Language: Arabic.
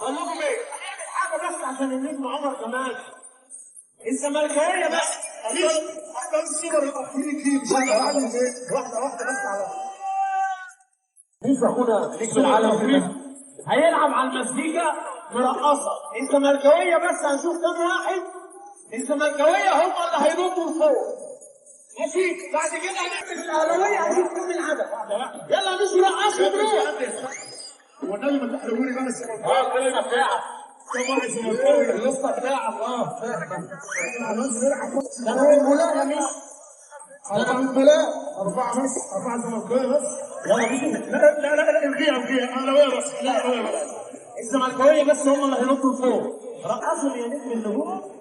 اقول لكم ايه؟ هنعمل حاجه بس عشان النجم عمر كمان. الزملكاويه بس. واحده الصور الافريقي واحده واحده بس على لسه اخونا نجم العالم هيلعب على المزيكا مرقصه. الزملكاويه بس هنشوف كام واحد. الزملكاويه هم اللي هينطوا لفوق. ماشي، بعد كده هنعمل الاهلاويه هنشوف كام العدد. يلا مش رقصوا بروح. والنبي ما تحرقوني بقى الزملكاويه. الكلمه بتاعك. طبعا الزملكاوي القصه بتاعك. ده هو الولاء يا ميس. أربعة الولاء. أربعة بس. أربعة زملكاويه بس. يلا مش لا الغيها اهلاويه بس. لا اهلاويه بس. الزملكاويه بس هم اللي هينطوا لفوق. رقصوا يا نجم النجوم.